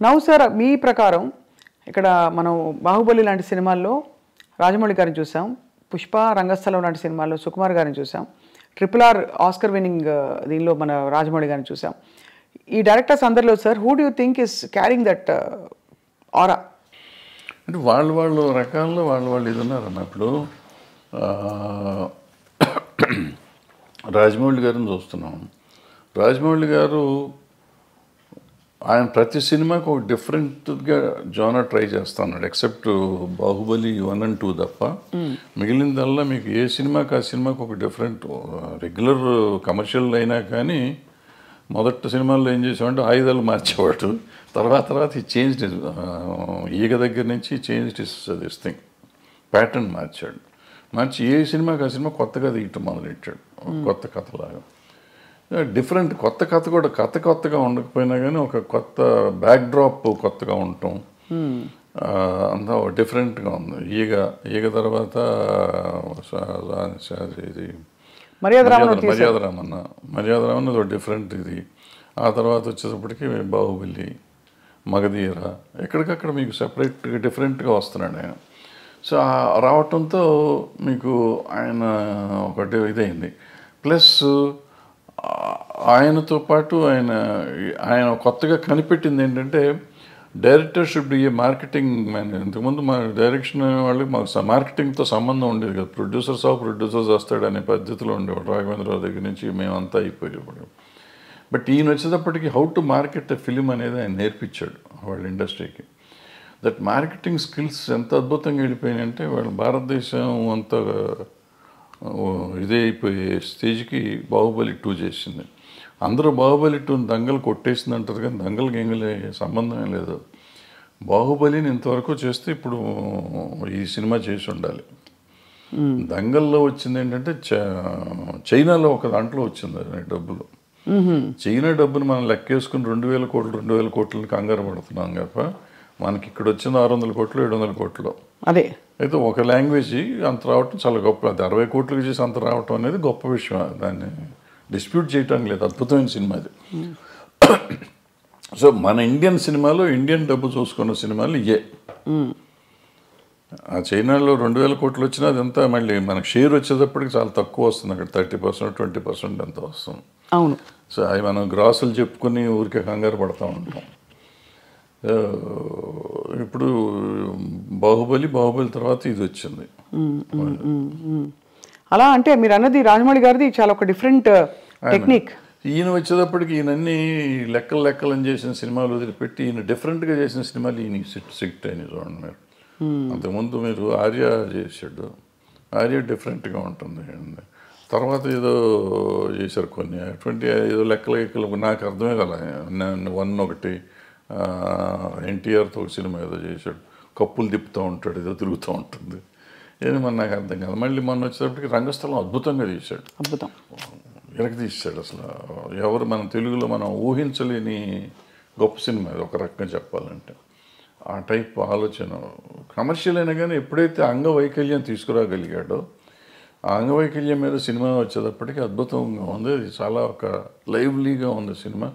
Now sir మీ ప్రకారం ఇక్కడ మనం బాహుబలి లాంటి సినిమాల్లో రాజమౌళి గారిని చూసాం, పుష్ప రంగస్థలం లాంటి సినిమాల్లో సుకుమార్ గారిని చూసాం, RRR ఆస్కర్ విన్నింగ్ దీనిలో మన రాజమౌళి గారిని చూసాం. ఈ డైరెక్టర్స్ అందరిలో sir who do you think is carrying that ఆరా? అంటే వాళ్ళు రకాల్లో వాళ్ళు ఇది ఉన్నారన్న. ఇప్పుడు రాజమౌళి గారిని చూస్తున్నాం. రాజమౌళి గారు ఆయన ప్రతి సినిమాకి ఒక డిఫరెంట్గా జోనర్ ట్రై చేస్తా ఉన్నాడు. ఎక్సెప్ట్ బాహుబలి 1 and 2 తప్ప మిగిలిందల్లా మీకు ఏ సినిమాకి ఆ సినిమాకి ఒక డిఫరెంట్. రెగ్యులర్ కమర్షియల్ అయినా కానీ మొదటి సినిమాల్లో ఏం చేసామంటే ఆయుధాలు మార్చేవాడు. తర్వాత ఈ చేంజ్ ఈగ దగ్గర నుంచి చేంజ్ దిస్ థింగ్ ప్యాటర్న్ మార్చి ఏ సినిమాకి ఆ సినిమా కొత్తగా తీయటం మొదలెట్టాడు. కొత్త కథలాగా డిఫరెంట్ కొత్త కథ కూడా కొత్తగా ఉండకపోయినా కానీ ఒక కొత్త బ్యాక్డ్రాప్ కొత్తగా ఉండటం అంతా డిఫరెంట్గా ఉంది. ఈగ తర్వాత ఇది మర్యాదరామన్న ఒక డిఫరెంట్ ఇది. ఆ తర్వాత వచ్చేటప్పటికి బాహుబలి, మగధీర, ఎక్కడికక్కడ మీకు సెపరేట్గా డిఫరెంట్గా వస్తున్నాడు ఆయన. సో రావటంతో మీకు ఆయన ఒకటి ఇదైంది. ప్లస్ ఆయనతో పాటు ఆయన కొత్తగా కనిపెట్టింది ఏంటంటే director should be A marketing man. ఇంతకుముందు మా డైరెక్షన్ వాళ్ళకి మాకు మార్కెటింగ్తో సంబంధం ఉండేది కదా. ప్రొడ్యూసర్స్ వస్తాడు అనే పద్ధతిలో ఉండేవాడు. రాఘవేంద్రరావు దగ్గర నుంచి మేమంతా అయిపోయేవాడు. బట్ ఈయన వచ్చేటప్పటికి how to market a film అనేది ఆయన నేర్పించాడు వాళ్ళ ఇండస్ట్రీకి. దట్ మార్కెటింగ్ స్కిల్స్ ఎంత అద్భుతంగా వెళ్ళిపోయినాయంటే వాళ్ళు భారతదేశం అంతా ఇదే అయిపోయే స్టేజ్కి బాహుబలి 2 చేసింది. అందరూ బాహుబలి 2 దంగలు కొట్టేసింది అంటారు కానీ దంగలకి ఏమీ సంబంధమే లేదు. బాహుబలిని ఇంతవరకు చేస్తే ఇప్పుడు ఈ సినిమా చేసి ఉండాలి. దంగల్లో వచ్చింది ఏంటంటే చైనాలో ఒక దాంట్లో వచ్చింది డబ్బులు. చైనా డబ్బును మనం లెక్కేసుకుని 2,000 కోట్లని కంగారు పడుతున్నాం తప్ప మనకి ఇక్కడ వచ్చింది 600 కోట్లు 700 కోట్లు. అదే అయితే ఒక లాంగ్వేజ్ అంత రావటం చాలా గొప్ప. అది 60 కోట్లకి చేసి అంత రావటం అనేది గొప్ప విషయం. దాన్ని డిస్ప్యూట్ చేయటం లేదు. అద్భుతమైన సినిమా అది. సో మన ఇండియన్ సినిమాలో ఇండియన్ డబ్బు చూసుకున్న సినిమాలు ఇయే. ఆ చైనాలో 2,000 కోట్లు వచ్చినా అదంతా మళ్ళీ మనకు షేర్ వచ్చేటప్పటికి చాలా తక్కువ వస్తుంది. అక్కడ 30% 20% అంత వస్తుంది. అవును. సో అవి మనం గ్రాసులు చెప్పుకుని ఊరికే కంగారు పడుతూ ఉంటాం. ఇప్పుడు బాహుబలి తర్వాత ఇది వచ్చింది. అలా అంటే మీరు అన్నది రాజమౌళి గారిది చాలా ఒక డిఫరెంట్ టెక్నిక్. ఈయన వచ్చేటప్పటికి ఈయనన్నీ లెక్కలని చేసిన సినిమాలు వదిలిపెట్టి ఈయన డిఫరెంట్గా చేసిన సినిమాలు ఈయన సిట్ అయినాయి చూడండి మీరు. అంతకుముందు మీరు ఆర్య చేసాడు. ఆర్య డిఫరెంట్గా ఉంటుంది. తర్వాత ఏదో చేశారు కొన్ని అటువంటి ఏదో లెక్కలు నాకు అర్థమే కదా. 1 ఒకటి ఎన్టీఆర్తో ఒక సినిమా ఏదో చేశాడు. కప్పులు తిప్పుతూ ఉంటాడు, ఏదో తిరుగుతూ ఉంటుంది. ఏది మన నాకు అర్థం కాదు. మళ్ళీ మొన్న వచ్చేటప్పటికి రంగస్థలం అద్భుతంగా తీశాడు. వెనక్కి తీశాడు. అసలు ఎవరు మన తెలుగులో మనం ఊహించలేని గొప్ప సినిమా అది ఒక రకంగా చెప్పాలంటే. ఆ టైప్ ఆలోచన కమర్షియల్ అయినా కానీ ఎప్పుడైతే అంగవైకల్యం తీసుకురాగలిగాడో ఆ అంగవైకల్యం మీద సినిమా వచ్చేటప్పటికి అద్భుతంగా ఉంది. అది చాలా ఒక లైవ్లీగా ఉంది సినిమా.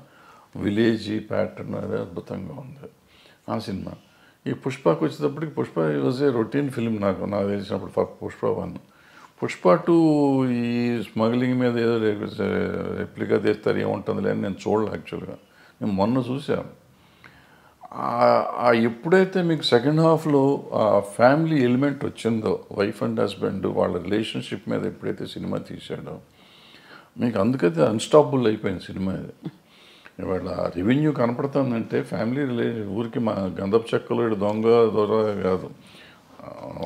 విలేజీ ప్యాటర్న్ అది అద్భుతంగా ఉంది ఆ సినిమా. ఈ పుష్పకి వచ్చేటప్పటికి Pushpa was a routine film నాకు తెలిసినప్పుడు. పుష్ప 1, పుష్ప 2 ఈ స్మగ్లింగ్ మీద ఏదో రెప్లికా తీస్తారు ఏముంటుందిలే అని నేను చూడలే. యాక్చువల్గా నేను మొన్న చూశాను. ఎప్పుడైతే మీకు సెకండ్ హాఫ్లో ఆ ఫ్యామిలీ ఎలిమెంట్ వచ్చిందో, వైఫ్ అండ్ హస్బెండ్ వాళ్ళ రిలేషన్షిప్ మీద ఎప్పుడైతే సినిమా తీశాడో మీకు అందుకైతే అన్స్టాపబుల్ అయిపోయింది సినిమా. ఇది ఇవాళ రెవెన్యూ కనపడుతుందంటే ఫ్యామిలీ ఊరికి మా గంధపు చెక్కలు దొంగ కాదు.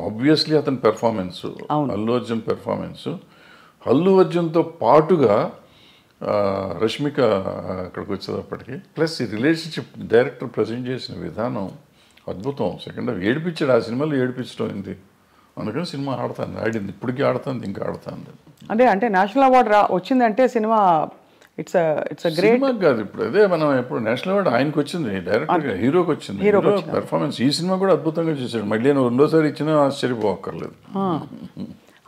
ఆబ్వియస్లీ అతని పెర్ఫార్మెన్స్, అల్లు అర్జున్ పెర్ఫార్మెన్స్, అల్లు అర్జున్తో పాటుగా రష్మిక అక్కడికి వచ్చేటప్పటికి ప్లస్ ఈ రిలేషన్షిప్ డైరెక్టర్ ప్రజెంట్ చేసిన విధానం అద్భుతం. సెకండ్ హాఫ్ ఏడిపించాడు. ఆ సినిమాలో ఏడిపించడం అయింది. అందుకని సినిమా ఆడింది, ఇప్పటికీ ఆడుతుంది, ఇంకా ఆడుతుంది. అంటే నేషనల్ అవార్డు వచ్చిందంటే సినిమా ఇట్స్ గ్రేట్ కాదు. ఇప్పుడు అదే మనం ఎప్పుడు నేషనల్ అవార్డు ఆయనకు వచ్చింది, డైరెక్టర్గా హీరోకి వచ్చింది. హీరో పెర్ఫార్మెన్స్ ఈ సినిమా కూడా అద్భుతంగా చేశాడు. మళ్ళీ నేను 2వ సారి ఇచ్చినా ఆశ్చర్యపోక్కర్లేదు.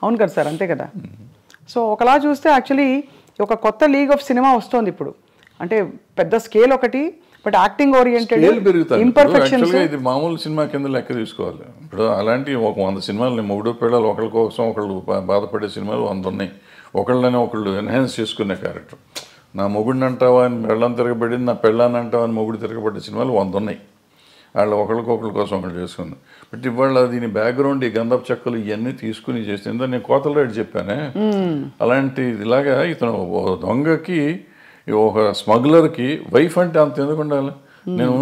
అవును కదా సార్, అంతే కదా. సో ఒకలా చూస్తే యాక్చువల్లీ ఒక కొత్త లీగ్ ఆఫ్ సినిమా వస్తుంది ఇప్పుడు. అంటే పెద్ద స్కేల్ ఒకటి, బట్ యాక్టింగ్ ఓరియంటెడ్ స్కేల్ పెరుగుతాయి. ఇంపర్ఫెక్షన్స్ యాక్చువల్గా ఇది మామూలు సినిమా కింద లెక్క తీసుకోవాలి. ఇప్పుడు అలాంటి ఒక 100 సినిమాలు మొగుడు పిల్లలు ఒకరి కోసం ఒకళ్ళు బాధపడే సినిమాలు 100 ఉన్నాయి. ఒకళ్ళని ఒకళ్ళు ఎన్హాన్స్ చేసుకునే క్యారెక్టర్. నా మొగుడిని అంటావా అని పెళ్ళం తిరగబడింది, నా పెళ్ళాన్ని అంటావా అని మొగుడు తిరగబడే సినిమాలు 100 ఉన్నాయి. వాళ్ళు ఒకళ్ళ కోసం ఒకళ్ళు చేసుకుంది. బట్ ఇవాళ దీని బ్యాక్గ్రౌండ్ ఈ గంధపు చెక్కలు ఇవన్నీ తీసుకుని చేసిందో నేను కోతల రేటు చెప్పానే, అలాంటి ఇలాగా ఇతను దొంగకి ఒక స్మగ్లర్కి వైఫ్ అంటే అంత ఎందుకు ఉండాలి? నేను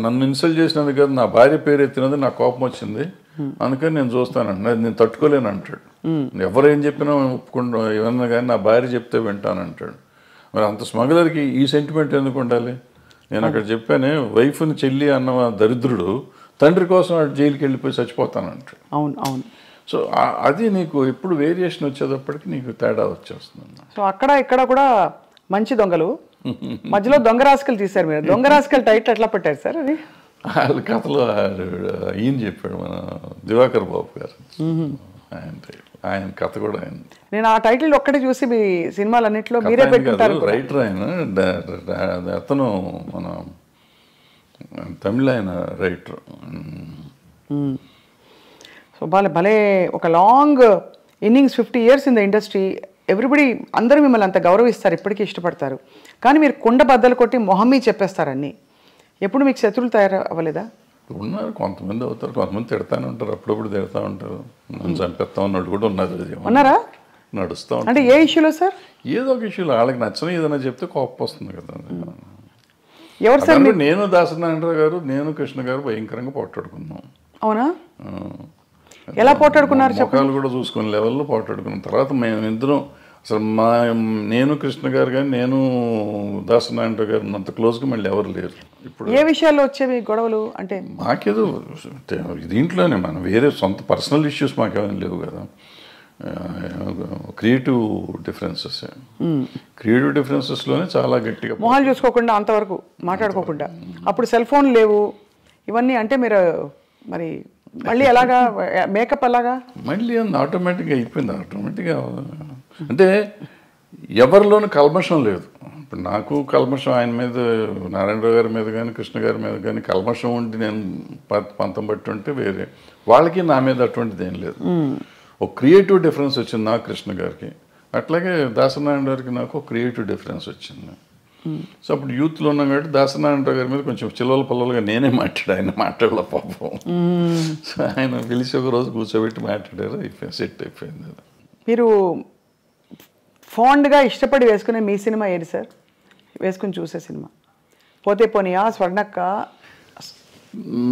నన్ను ఇన్సల్ట్ చేసినందుకు కాదు, నా భార్య పేరు ఎత్తినది నాకు కోపం వచ్చింది, అందుకని నేను చూస్తానండి, అది నేను తట్టుకోలేను అంటాడు. ఎవరేం చెప్పినా ఒప్పుకుంటా, ఏమన్నా కానీ నా భార్య చెప్తే వింటానంటాడు. మరి అంత స్మగ్లర్కి ఈ సెంటిమెంట్ ఎందుకు ఉండాలి? నేను అక్కడ చెప్పానే, వైఫ్ని చెల్లి అన్న దరిద్రుడు తండ్రి కోసం అటు జైలుకి వెళ్ళిపోయి చచ్చిపోతానంటాడు. అవును అవును. సో అది నీకు ఎప్పుడు వేరియేషన్ వచ్చేటప్పటికి నీకు తేడా వచ్చేస్తుంది. సో అక్కడ ఇక్కడ కూడా మంచి దొంగలు, మధ్యలో దొంగ రాసుకలు తీశారు మీరు. దొంగ రాసుకలు టైటిల్ ఎట్లా పెట్టారు సార్ అది? వాళ్ళ కథలో ఈయన చెప్పాడు, మన దివాకర్ బాబు గారు, ఆయన కథ కూడా ఆయన. నేను ఆ టైటిల్ ఒక్కటే చూసి మీ సినిమాలన్నింటిలో మీరే పెట్టుకుంటారు. రైటర్ ఆయన, అతను మన తమిళ ఆయన రైటర్. సో భలే ఒక long innings, 50 years in the industry. Everybody అందరూ మిమ్మల్ని అంత గౌరవిస్తారు, ఇప్పటికీ ఇష్టపడతారు. కానీ మీరు కుండ బద్దలు కొట్టి మొహమ్మీ చెప్పేస్తారు అన్నీ. ఎప్పుడు మీకు శత్రువులు తయారు అవ్వలేదా? ఉన్నారు, కొంతమంది అవుతారు, కొంతమంది తిడతానే ఉంటారు, అప్పుడప్పుడు తిడతా ఉంటారు, నన్ను చంపేస్తా ఉన్నట్టు కూడా ఉన్నారు. ఉన్నారా? నడుస్తూ అంటే ఏ ఇష్యూలో సార్? ఏదో ఒక ఇష్యూలో వాళ్ళకి నచ్చని ఏదైనా చెప్తే కోపం వస్తుంది కదా. ఎవరు సార్? నేను దాసనారాయణరావు గారు, నేను కృష్ణ గారు భయంకరంగా పోట్లాడుకున్నాం. అవునా? ఎలా పోట్లాడుకున్నారు? ముఖాలు కూడా చూసుకునే లెవెల్లో పోట్లాడుకున్నాం. తర్వాత మేము ఇద్దరం అసలు నేను కృష్ణ గారు కానీ నేను దాసనారాయణరావు గారు అంత క్లోజ్గా మళ్ళీ ఎవరు లేరు. ఇప్పుడు ఏ విషయాల్లో వచ్చేవి గొడవలు? అంటే మాకేదో దీంట్లోనే మనం వేరే సొంత పర్సనల్ ఇష్యూస్ మాకేమైనా లేవు కదా. క్రియేటివ్ డిఫరెన్సెస్లోనే చాలా గట్టిగా మొహాలు చూసుకోకుండా అంతవరకు మాట్లాడుకోకుండా. అప్పుడు సెల్ ఫోన్ లేవు ఇవన్నీ. అంటే మీరు మరి మళ్ళీ ఎలాగా మేకప్ అలాగా మళ్ళీ ఆటోమేటిక్గా అయిపోయింది. ఆటోమేటిక్గా అంటే ఎవరిలోనూ కల్మషం లేదు. ఇప్పుడు నాకు కల్మషం ఆయన మీద, నారాయణరావు గారి మీద కానీ కృష్ణ గారి మీద కానీ కల్మషం ఉండి నేను పంతం బట్టి ఉంటే వేరే, వాళ్ళకి నా మీద అటువంటిది ఏం లేదు. ఒక క్రియేటివ్ డిఫరెన్స్ వచ్చింది నాకు కృష్ణ గారికి, అట్లాగే దాసనారాయణ గారికి నాకు ఒక క్రియేటివ్ డిఫరెన్స్ వచ్చింది. సో అప్పుడు యూత్లో ఉన్నాం కాబట్టి దాసనారాయణరావు గారి మీద కొంచెం చిల్లల పల్లలుగా నేనే ఆయన మాట్లాడలే పాపం. సో ఆయన పిలిచి ఒక రోజు కూర్చోబెట్టి మాట్లాడారు, సెట్ అయిపోయింది. మీరు ఫాండ్గా ఇష్టపడి వేసుకునే మీ సినిమా ఏది సార్? వేసుకుని చూసే సినిమా పోతే పోనీయా, స్వర్ణక్క?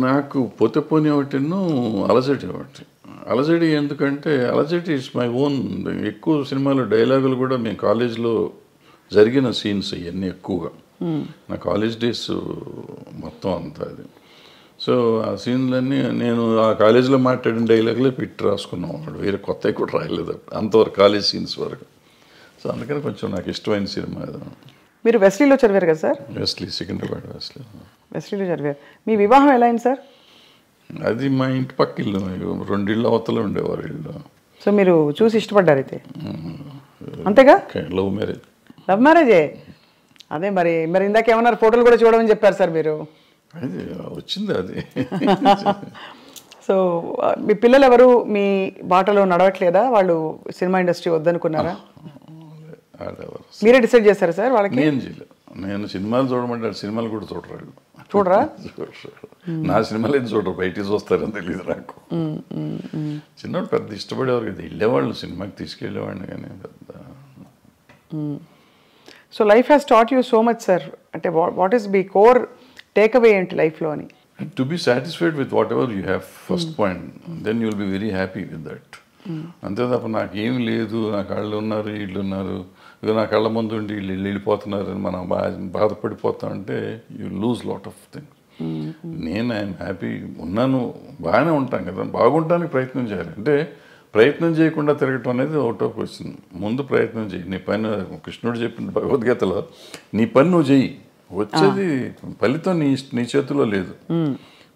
నాకు పోతే పోనీ ఒకటిను, అలజడి ఒకటి. అలజడి ఎందుకంటే అలజడి ఇట్స్ మై ఓన్. ఎక్కువ సినిమాలు డైలాగులు కూడా మేము కాలేజ్లో జరిగిన సీన్స్ ఇవన్నీ ఎక్కువగా నా కాలేజ్ డేస్ మొత్తం అంతా అది. సో ఆ సీన్లన్నీ నేను ఆ కాలేజీలో మాట్లాడిన డైలాగులే పెట్టి రాసుకున్నాం. వేరే కొత్తవి కూడా రాయలేదు అంతవరకు, కాలేజ్ సీన్స్ వరకు. సో అందుకని కొంచెం నాకు ఇష్టమైన సినిమా అది. మీరు వెస్లీలో చదివారు కదా సార్? వెస్లీ, సికింద్రాబాద్ వెస్లీలో చదివారు. మీ వివాహం ఎలా అయింది సార్? అది మా ఇంటి పక్క ఇల్లు, 2 ఇళ్ళు అవతల ఉండేవారు ఇల్లు. సో మీరు చూసి ఇష్టపడ్డారు అయితే? అంతేగా? Love marriage. లవ్ మ్యారేజే. అదే మరి ఇందాక ఏమన్నారు, ఫోటోలు కూడా చూడమని చెప్పారు సార్ మీరు. అది వచ్చింది అది. సో మీ పిల్లలు ఎవరు మీ బాటలో నడవట్లేదా? వాళ్ళు సినిమా ఇండస్ట్రీ వద్దనుకున్నారా? మీరే డిసైడ్ చేశారా సార్ వాళ్ళకి? నేను చేయలేదు. నేను సినిమాలు చూడమంటే సినిమాలు కూడా చూడరు. చూడరా? నా సినిమాలు ఏం చూడరు, బయటికి చూస్తారని తెలియదు నాకు. చిన్నప్పుడు పెద్ద ఇష్టపడేవారు కదా, వెళ్ళేవాళ్ళు సినిమాకి తీసుకెళ్ళేవాడిని కానీ పెద్ద. So life has taught you so much sir. అంటే వాట్ ఈస్ మీ కోర్ టేక్ అవే ఏంటి లైఫ్లో అని? To be satisfied with whatever you have first point, then you will be very happy with that. అంతే తప్ప నాకేం లేదు, నా కళ్ళు ఉన్నారు వీళ్ళు ఉన్నారు, ఇక నా కళ్ళ ముందు ఉండి వీళ్ళు వెళ్ళిపోతున్నారు అని మనం బాధపడిపోతా అంటే you lose lot of things. నేను ఐఎమ్ హ్యాపీ ఉన్నాను, బాగానే ఉంటాను కదా. బాగుంటానికి ప్రయత్నం చేయాలి. అంటే ప్రయత్నం చేయకుండా తిరగటం అనేది ఒకటోకి వచ్చింది. ముందు ప్రయత్నం చేయి, నీ పని. కృష్ణుడు చెప్పిన భగవద్గీతలో నీ పని నువ్వు చెయ్యి, వచ్చేది ఫలితం నీ చేతిలో లేదు.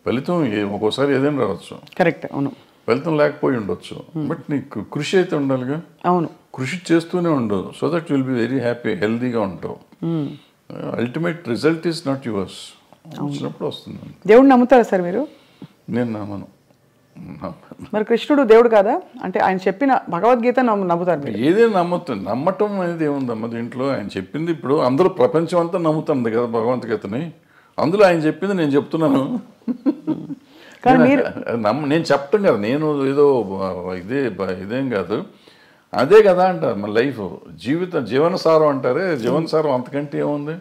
ఫలితం ఒక్కోసారి ఏదైనా రావచ్చు, కరెక్ట్, అవును. ఫలితం లేకపోయి ఉండొచ్చు, బట్ నీకు కృషి అయితే ఉండాలిగా. అవును, కృషి చేస్తూనే ఉండు, so that will be very happy, హెల్దీగా ఉంటావు. Ultimate result is not yours. వచ్చినప్పుడు వస్తుంది. దేవుడిని నమ్ముతారా సార్ మీరు? నేను నమ్మను. మరి కృష్ణుడు దేవుడు కాదా? అంటే ఆయన చెప్పిన భగవద్గీత నమ్ముతారు మీరు? ఏదైనా నమ్మటం అనేది ఏముందమ్మా దీంట్లో? ఆయన చెప్పింది ఇప్పుడు అందరూ ప్రపంచం అంతా నమ్ముతుంది కదా భగవద్గీతని. అందులో ఆయన చెప్పింది నేను చెప్తున్నాను. కానీ మీరు నేను చెప్పటం కదా, నేను ఏదో ఇదేం కాదు, అదే కదా అంటారు మన లైఫ్, జీవనసారం అంటారే, జీవనసారం అంతకంటే ఏముంది?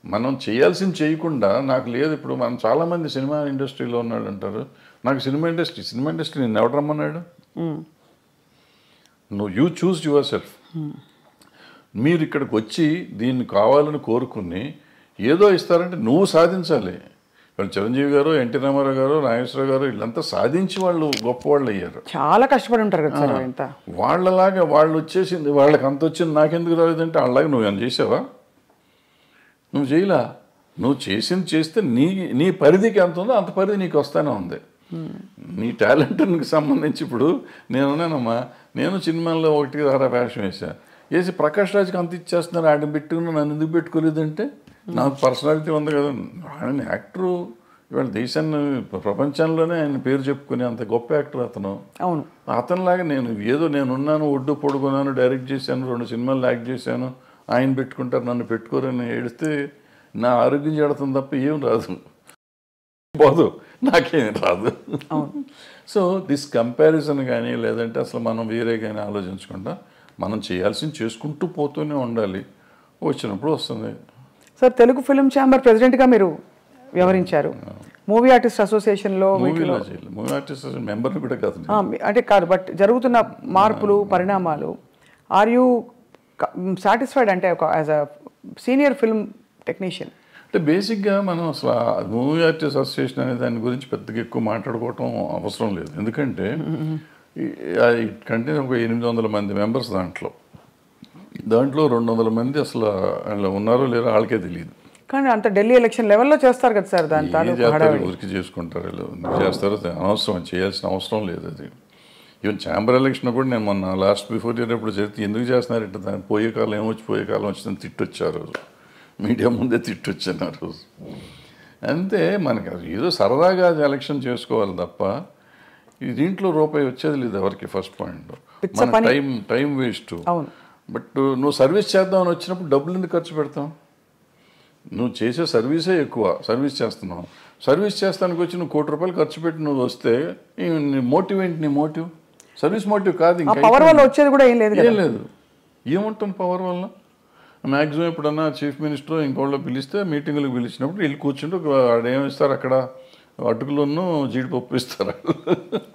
మనం చేయాల్సింది చేయకుండా నాకు లేదు. ఇప్పుడు మనం చాలామంది సినిమా ఇండస్ట్రీలో ఉన్నాడు అంటారు, నాకు సినిమా ఇండస్ట్రీ నేను ఎవరు రమ్మన్నాడు? నువ్వు యూ చూస్ యువర్ సెల్ఫ్. మీరు ఇక్కడికి వచ్చి దీన్ని కావాలని కోరుకుని ఏదో ఇస్తారంటే నువ్వు సాధించాలి. ఇప్పుడు చిరంజీవి గారు, ఎన్టీ రామారావు గారు, నాగేశ్వరరావు గారు వీళ్ళంతా సాధించి వాళ్ళు గొప్పవాళ్ళు అయ్యారు. చాలా కష్టపడి ఉంటారు కదా సార్. ఇంత వాళ్ళలాగా వాళ్ళు వచ్చేసింది, వాళ్ళకి అంత వచ్చింది నాకెందుకు రాలేదంటే వాళ్ళలాగా నువ్వు ఏమైనా చేసావా? నువ్వు చేయలా. నువ్వు చేసింది చేస్తే నీ పరిధికి ఎంత ఉందో అంత పరిధి నీకు వస్తానే ఉంది. నీ టాలెంట్కి సంబంధించి ఇప్పుడు నేనున్నానమ్మా, నేను సినిమాల్లో 1 వేషం వేసి ప్రకాష్ రాజ్కి అంత ఇచ్చేస్తున్నారు, ఆడ పెట్టుకుని నన్ను ఎందుకు పెట్టుకోలేదంటే నాకు పర్సనాలిటీ ఉంది కదా. ఆయన యాక్టరు, ఇవాళ దేశాన్ని ప్రపంచంలోనే ఆయన పేరు చెప్పుకునే అంత గొప్ప యాక్టర్ అతను. అవును, అతనిలాగా నేనున్నాను, ఒడ్డు పొడుగున్నాను, డైరెక్ట్ చేశాను, 2 సినిమాలు యాక్ట్ చేశాను, ఆయన పెట్టుకుంటారు నన్ను పెట్టుకోరని ఏడిస్తే నా ఆరోగ్యం చెడుతుంది తప్ప ఏం రాదు, పోదు, నాకేం రాదు. సో దిస్ కంపారిజన్ కానీ లేదంటే అసలు మనం వేరే కానీ ఆలోచించకుండా మనం చేయాల్సింది చేసుకుంటూ పోతూనే ఉండాలి, వచ్చినప్పుడు వస్తుంది. సార్ తెలుగు ఫిల్మ్ ఛాంబర్ ప్రెసిడెంట్గా మీరు వ్యవహరించారు. మూవీ ఆర్టిస్ట్ అసోసియేషన్లో మూవీ ఆర్టిస్ట్ మెంబర్ని కూడా కాదు అంటే కాదు, బట్ జరుగుతున్న మార్పులు పరిణామాలు, ఆర్ యూ సాటిస్ఫైడ్ అంటే ఒక as a senior film technician? అంటే బేసిక్గా మనం అసలు మూవీ ఆర్టిస్ట్ అసోసియేషన్ అనే దాని గురించి పెద్దగా ఎక్కువ మాట్లాడుకోవటం అవసరం లేదు. ఎందుకంటే కంటే ఒక 800 మంది మెంబర్స్ దాంట్లో 200 మంది అసలు ఉన్నారో లేరో వాళ్ళకే తెలియదు. కానీ అంత ఢిల్లీ ఎలక్షన్ లెవెల్లో చేస్తారు కదా సార్, దాని ఊరికి చేసుకుంటారు, చేస్తారో అనవసరం, చేయాల్సిన అవసరం లేదు. అది ఈవెన్ ఛాంబర్ ఎలక్షన్ కూడా నేను మొన్న లాస్ట్ బిఫోర్ ఇయర్ ఎప్పుడు చెప్తే ఎందుకు చేస్తున్నారంటే దాన్ని పోయే కాలం వచ్చిందని తిట్టొచ్చారు, మీడియా ముందే తిట్టొచ్చాను ఆ రోజు. అంతే, మనకి ఏదో సరదాగా ఎలక్షన్ చేసుకోవాలి తప్ప దీంట్లో రూపాయి వచ్చేది లేదు ఎవరికి. ఫస్ట్ పాయింట్ మన టైం వేస్ట్. బట్ నువ్వు సర్వీస్ చేద్దామని వచ్చినప్పుడు డబ్బులు ఎందుకు ఖర్చు పెడతావు? నువ్వు చేసే సర్వీసే ఎక్కువ, సర్వీస్ చేస్తున్నావు. సర్వీస్ చేస్తానికి వచ్చి నువ్వు ₹1 కోటి ఖర్చు పెట్టి నువ్వు వస్తే నీ మోటివ్ ఏంటి? నీ మోటివ్ సర్వీస్ మోటివ్ కాదు. ఇంకా పవర్ వల్ల వచ్చేది కూడా ఏం లేదు. ఏముంటుంది పవర్ వల్ల? మ్యాక్సిమం ఎప్పుడన్నా చీఫ్ మినిస్టర్ ఇంకోళ్ళు పిలిస్తే మీటింగులకు పిలిచినప్పుడు వెళ్ళి కూర్చుంటూ ఏమిస్తారు అక్కడ, అటుకులను జీడిపప్పు ఇస్తారు,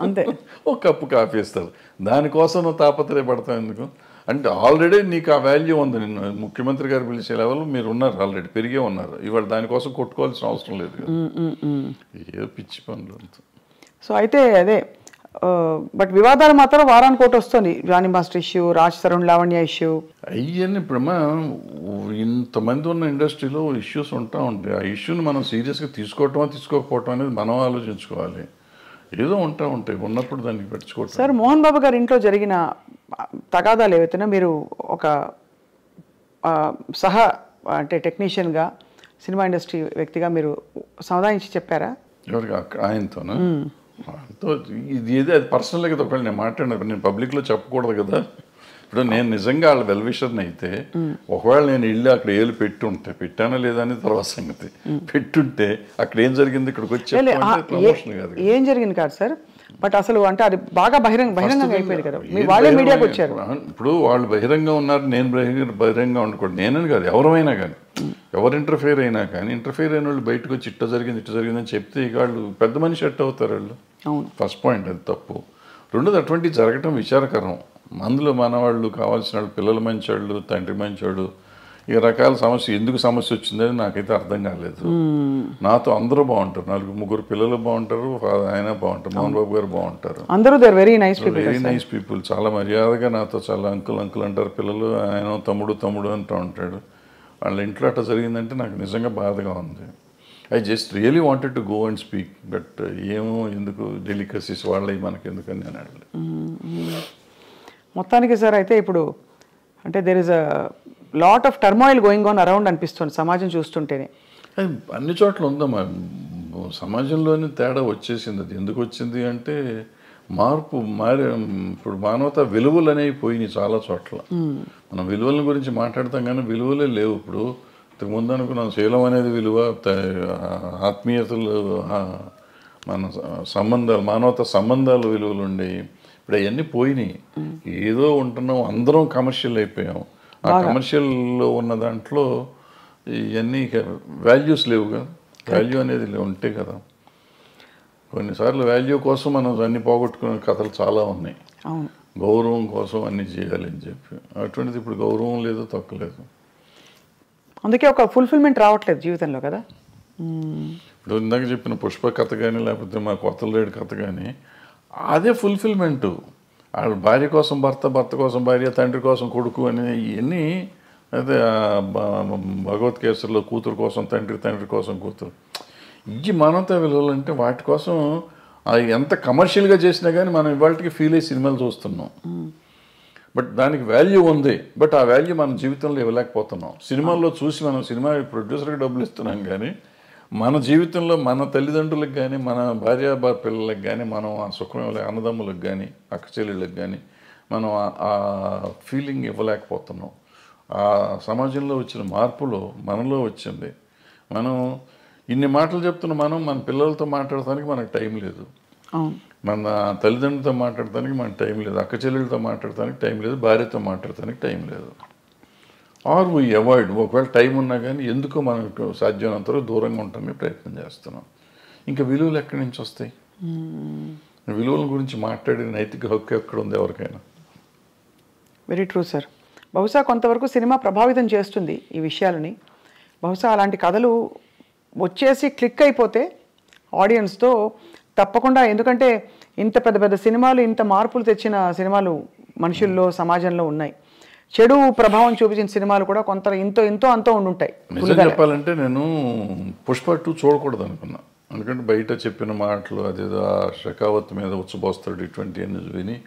అంతే, ఒక కప్పు కాఫీ ఇస్తారు. దానికోసం నువ్వు తాపత్రయపడతావు ఎందుకు? అంటే ఆల్రెడీ నీకు ఆ వాల్యూ ఉంది. నిన్ను ముఖ్యమంత్రి గారు పిలిచే లెవెల్ మీరు ఉన్నారు, ఆల్రెడీ పెరిగే ఉన్నారు. ఇవాళ దానికోసం కొట్టుకోవాల్సిన అవసరం లేదు కదా, ఏ పిచ్చి పనులు అంత. సో అయితే అదే, బట్ వివాదాలు మాత్రం వారానికి ఒకటి వస్తుంది. Jani master issue, Raj Tarun Lavanya issue, అయ్యని ఇప్పుడు ఇంతమంది ఉన్న ఇండస్ట్రీలో ఇష్యూస్ ఉంటాయి. ఆ ఇష్యూని మనం సీరియస్గా తీసుకోకపోవటం అనేది మనం ఆలోచించుకోవాలి. ఏదో ఉంటాయి, ఉన్నప్పుడు దానికి పెట్టుకోవటం. సార్ మోహన్ బాబు గారి ఇంట్లో జరిగిన తగాదాలు ఏవైతేనా మీరు ఒక అంటే టెక్నీషియన్గా, సినిమా ఇండస్ట్రీ వ్యక్తిగా మీరు సమాధానించి చెప్పారా? ఎవరికి? ఆయనతోనా? ఇది ఏదో అది పర్సనల్గా కదా, ఒకవేళ నేను మాట్లాడినప్పుడు నేను పబ్లిక్లో చెప్పకూడదు కదా. ఇప్పుడు నేను నిజంగా వాళ్ళ వెల్విషర్ని అయితే ఒకవేళ నేను ఇల్లు అక్కడ ఏళ్ళు పెట్టానా లేదా అనేది తర్వాత సంగతి. పెట్టుంటే అక్కడ ఏం జరిగింది ఇక్కడికి వచ్చి ప్రమోషన్ కాదు, ఏం జరిగింది కాదు సార్, బట్ అసలు అంటే అది బాగా బహిరంగంగా అయిపోయింది కదా, వాళ్ళే మీడియాకి వచ్చారు. ఇప్పుడు వాళ్ళు బహిరంగంగా ఉన్నారు, నేను బహిరంగంగా ఉండకూడదు. నేనని కాదు, ఎవరైనా కానీ, ఎవరు ఇంటర్ఫియర్ అయినా కానీ, ఇంటర్ఫియర్ అయిన వాళ్ళు బయటకు వచ్చి ఇట్ట జరిగిందని చెప్తే ఇక వాళ్ళు పెద్ద మనిషి ఎట్ అవుతారు వాళ్ళు. ఫస్ట్ పాయింట్ అది తప్పు. రెండోది అటువంటివి జరగటం విచారకరం. అందులో మన వాళ్ళు కావాల్సిన వాళ్ళు, పిల్లలు మంచివాళ్ళు, తండ్రి మంచివాడు, ఈ రకాల సమస్య ఎందుకు సమస్య వచ్చిందని నాకైతే అర్థం కాలేదు. నాతో అందరూ బాగుంటారు, 4-3 పిల్లలు బాగుంటారు, ఆయన బాగుంటారు, మోహన్ బాబు గారు బాగుంటారు, అందరూ వెరీ నైస్ పీపుల్. చాలా మర్యాదగా నాతో చాలా అంకుల్ అంటారు పిల్లలు, ఆయన తమ్ముడు అంటూ ఉంటాడు. వాళ్ళ ఇంట్లో అట్లా జరిగిందంటే నాకు నిజంగా బాధగా ఉంది. I just really wanted to go and speak, but ఏమో ఎందుకు డెలికసీస్ వాళ్ళవి మనకి ఎందుకని నేను అడగలేదు. మొత్తానికి సార్ అయితే ఇప్పుడు అంటే there is a lot of turmoil going on around అనిపిస్తుంది సమాజం చూస్తుంటేనే. అన్ని చోట్ల ఉందమ్మా. సమాజంలోని తేడా వచ్చేసింది. అది ఎందుకు వచ్చింది అంటే మార్పు ఇప్పుడు మానవతా విలువలు అనేవి పోయినాయి చాలా చోట్ల. మనం విలువల గురించి మాట్లాడతాం కానీ విలువలే లేవు ఇప్పుడు. ఇంతకుముందు అనుకున్నాం శీలం అనేది విలువ, ఆత్మీయతలు, మన సంబంధాలు, మానవతా సంబంధాలు విలువలు ఉండేవి. ఇప్పుడు అవన్నీ పోయినాయి. ఏదో ఉంటున్నాం, అందరం కమర్షియల్ అయిపోయాం. ఆ కమర్షియల్లో ఉన్న దాంట్లో ఇవన్నీ వాల్యూస్ లేవు కదా. వాల్యూ అనేది ఉంటే కదా. కొన్నిసార్లు వాల్యూ కోసం మనం అన్ని పోగొట్టుకునే కథలు చాలా ఉన్నాయి. గౌరవం కోసం అన్ని చేయాలి అని చెప్పి, అటువంటిది ఇప్పుడు గౌరవం లేదు, తొక్కలేదు. అందుకే ఒక ఫుల్ఫిల్మెంట్ రావట్లేదు జీవితంలో కదా. ఇప్పుడు ఇందాక చెప్పిన పుష్ప కథ కానీ లేకపోతే మా కొత్తలేడు కథ కానీ అదే ఫుల్ఫిల్మెంట్. వాళ్ళ భార్య కోసం భర్త, భర్త కోసం భార్య, తండ్రి కోసం కొడుకు అని ఇవన్నీ. అయితే భగవద్గీతలో కూతురు కోసం తండ్రి, తండ్రి కోసం కూతురు, ఇవి మానవతా విలువలు అంటే వాటి కోసం అది ఎంత కమర్షియల్గా చేసినా కానీ మనం ఇవాళకి ఫీల్ అయ్యి సినిమాలు చూస్తున్నాం. బట్ దానికి వాల్యూ ఉంది. బట్ ఆ వాల్యూ మన జీవితంలో ఇవ్వలేకపోతున్నాం. సినిమాల్లో చూసి మనం సినిమా ప్రొడ్యూసర్కి డబ్బులు ఇస్తున్నాం కానీ మన జీవితంలో మన తల్లిదండ్రులకు కానీ మన భార్య పిల్లలకు కానీ మనం ఆ సుఖం అన్నదమ్ములకు కానీ అక్క చెల్లెళ్ళకి కానీ మనం ఆ ఫీలింగ్ ఇవ్వలేకపోతున్నాం. ఆ సమాజంలో వచ్చిన మార్పులో మనలో వచ్చింది. మనం ఇన్ని మాటలు చెప్తున్న మన పిల్లలతో మాట్లాడటానికి మనకు టైం లేదు, మన తల్లిదండ్రులతో మాట్లాడటానికి మనకు టైం లేదు, అక్క చెల్లెలతో మాట్లాడటానికి టైం లేదు, భార్యతో మాట్లాడటానికి టైం లేదు. Are we avoid. ఒకవేళ టైం ఉన్నా కానీ ఎందుకో మనకు సాధ్యమైనంత వరకు దూరంగా ఉండటానికి ప్రయత్నం చేస్తున్నాం. ఇంకా విలువలు ఎక్కడి నుంచి వస్తాయి? విలువల గురించి మాట్లాడే నైతిక హక్కు ఎక్కడ ఉంది ఎవరికైనా? Very true sir. బహుశా కొంతవరకు సినిమా ప్రభావితం చేస్తుంది ఈ విషయాలని. బహుశా అలాంటి కథలు వచ్చేసి క్లిక్ అయిపోతే ఆడియన్స్తో తప్పకుండా, ఎందుకంటే ఇంత పెద్ద పెద్ద సినిమాలు, ఇంత మార్పులు తెచ్చిన సినిమాలు మనుషుల్లో సమాజంలో ఉన్నాయి. చెడు ప్రభావం చూపించిన సినిమాలు కూడా కొంత ఎంతో అంతో ఉండుంటాయి. నిజం చెప్పాలంటే నేను పుష్ప 2 చూడకూడదు అనుకున్నా. ఎందుకంటే బయట చెప్పిన మాటలు అదేదో షెకావత్ మీద ఉచ్చబోస్తాడు ఇటువంటి అన్ని విని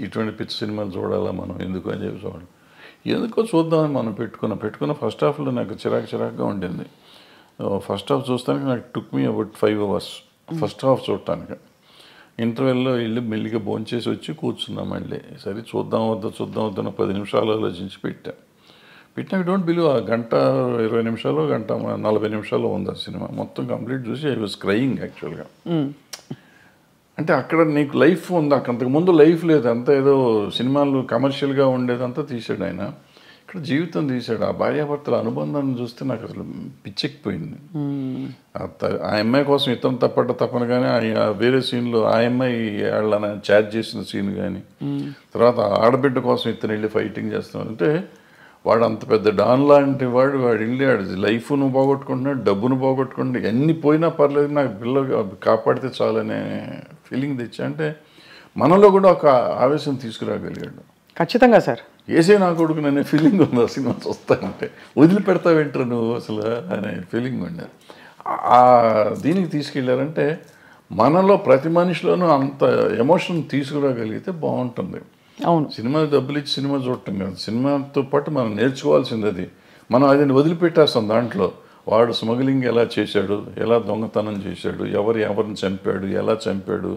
ఇటువంటి పిచ్చి సినిమాలు చూడాలా మనం ఎందుకు అని చెప్పి చూడాలి. ఎందుకో చూద్దామని మనం పెట్టుకున్న ఫస్ట్ హాఫ్లో నాకు చిరాకుగా ఉండింది. ఫస్ట్ హాఫ్ చూస్తానికి నాకు took me about 5 hours first half చూడటానికి. ఇంటర్వెల్లో వెళ్ళి మెల్లిగా భోంచేసి వచ్చి కూర్చున్నాం. మళ్ళీ సరే చూద్దాం వద్దా 10 నిమిషాలు ఆలోచించి పెట్టినా డోంట్ బిలీవ్ ఆ గంట 20 నిమిషాలు, గంట 40 నిమిషాలు ఉంది ఆ సినిమా. మొత్తం కంప్లీట్ చూసి ఐ వాజ్ క్రయింగ్ యాక్చువల్గా. అంటే అక్కడ నీకు లైఫ్ ఉంది, అంతకుముందు లైఫ్ లేదు. అంతా ఏదో సినిమాలు కమర్షియల్గా ఉండేదంతా తీసాడు ఆయన. ఇక్కడ జీవితం తీశాడు. ఆ భార్యాభర్తల అనుబంధాన్ని చూస్తే నాకు అసలు పిచ్చెక్కిపోయింది. ఆ అమ్మాయి కోసం ఇతను తప్పన కానీ వేరే సీన్లో ఆ అమ్మాయి వాళ్ళని చార్జ్ చేసిన సీన్ కానీ, తర్వాత ఆడబిడ్డ కోసం ఇతను వెళ్ళి ఫైటింగ్ చేస్తున్నాడు. అంటే వాడు అంత పెద్ద డాన్ లాంటి వాడు వెళ్ళి వాడి లైఫ్ను పోగొట్టుకుంటున్నాడు, డబ్బును పోగొట్టుకుంటున్నాడు. ఎన్ని పోయినా పర్లేదు నాకు పిల్లలు కాపాడితే చాలనే ఫీలింగ్ తెచ్చా. అంటే మనలో కూడా ఒక ఆవేశం తీసుకురాగలిగాడు. ఖచ్చితంగా సార్. ఏసే నా కొడుకు అనే ఫీలింగ్ ఉంది ఆ సినిమా చూస్తానంటే. వదిలిపెడతావేంటారు నువ్వు అసలు అనే ఫీలింగ్ ఉండేది. ఆ దీనికి తీసుకెళ్ళారంటే మనలో ప్రతి మనిషిలోనూ అంత ఎమోషన్ తీసుకురాగలిగితే బాగుంటుంది. అవును, సినిమా డబ్బులు ఇచ్చి సినిమా చూడటం కాదు, సినిమాతో పాటు మనం నేర్చుకోవాల్సింది అది. మనం అది వదిలిపెట్టేస్తాం. దాంట్లో వాడు స్మగ్లింగ్ ఎలా చేశాడు, ఎలా దొంగతనం చేశాడు, ఎవరిని చంపాడు, ఎలా చంపాడు,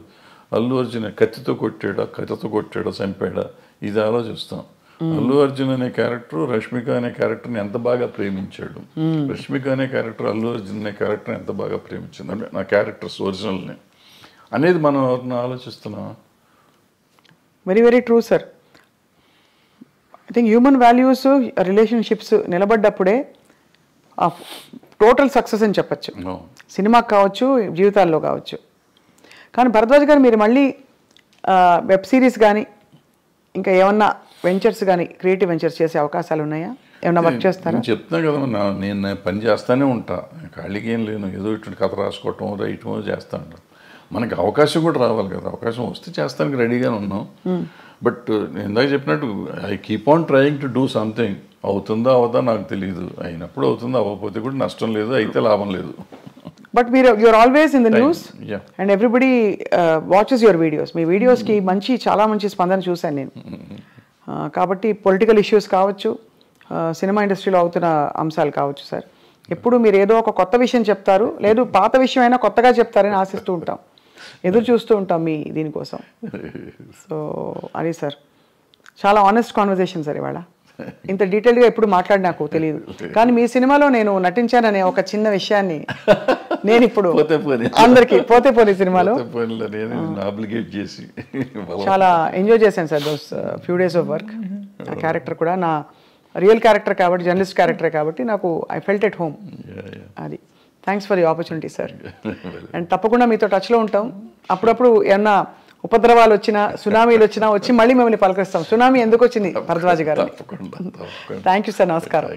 అల్లు అర్జున్ కత్తితో కొట్టాడా చంపాడా, ఇది ఆలోచిస్తాం. అల్లు అర్జున్ అనే క్యారెక్టర్ రష్మిక అనే క్యారెక్టర్ని ఎంత బాగా ప్రేమించాడు, రష్మిక అనే క్యారెక్టర్ అల్లు అర్జున్ అనే క్యారెక్టర్ని ఎంత బాగా ప్రేమించింది, అంటే నా క్యారెక్టర్స్ ఒరిజినల్ని అనేది మనం ఆలోచిస్తున్నాం. Very very true sir. I think human values, relationships నిలబడ్డప్పుడే టోటల్ సక్సెస్ అని చెప్పచ్చు. సినిమాకి కావచ్చు, జీవితాల్లో కావచ్చు. కానీ భరద్వాజ్ గారు మీరు మళ్ళీ వెబ్ సిరీస్ కానీ ఇంకా ఏమన్నా వెంచర్స్ కానీ క్రియేటివ్ వెంచర్స్ చేసే అవకాశాలు ఉన్నాయా? ఏమన్నా వర్క్ చేస్తారా? చెప్తున్నా కదా, నేను పని చేస్తానే ఉంటా, ఖాళీకి ఏం లేను. ఏదో ఇటువంటి కథ రాసుకోవటం రైటమో చేస్తా ఉంటాను. మనకి అవకాశం కూడా రావాలి కదా. అవకాశం వస్తే చేస్తానికి రెడీగానే ఉన్నాం. బట్ నేను ఇందాక చెప్పినట్టు I keep on trying to do something. అవుతుందా అవదా నాకు తెలియదు. అయినప్పుడు అవుతుందా, అవ్వకపోతే కూడా నష్టం లేదు, అయితే లాభం లేదు. But you're always in the news, and everybody watches your videos. మీ వీడియోస్కి చాలా మంచి స్పందన చూశాను నేను. కాబట్టి పొలిటికల్ ఇష్యూస్ కావచ్చు, సినిమా ఇండస్ట్రీలో అవుతున్న అంశాలు కావచ్చు సార్, ఎప్పుడు మీరు ఏదో ఒక కొత్త విషయం చెప్తారు, లేదు పాత విషయం అయినా కొత్తగా చెప్తారని ఆశిస్తూ ఉంటాం, ఎదురు చూస్తూ ఉంటాం మీ దీనికోసం. సో అది సార్, చాలా ఆనెస్ట్ కాన్వర్జేషన్ సార్ ఇవాళ. ఇంత డీటెయిల్గా ఎప్పుడు మాట్లాడి నాకు తెలియదు, కానీ మీ సినిమాలో నేను నటించాననే ఒక చిన్న విషయాన్ని నేను ఇప్పుడు అందరికీ పోతే పోనీ సినిమాలో చాలా ఎంజాయ్ చేశాను sir. Those few days of work. ఆ క్యారెక్టర్ కూడా నా రియల్ క్యారెక్టర్ కాబట్టి, జర్నలిస్ట్ క్యారెక్టర్ కాబట్టి నాకు ఐ ఫెల్ట్ ఎట్ హోమ్. అది thanks for the opportunity sir. And తప్పకుండా మీతో టచ్లో ఉంటాం. అప్పుడప్పుడు ఏమన్నా ఉపద్రవాలు వచ్చినా, సునామీలు వచ్చినా వచ్చి మళ్ళీ మిమ్మల్ని పలకరిస్తాం. సునామీ ఎందుకు వచ్చింది భరద్వాజ్ గారు? Thank you sir. నమస్కారం.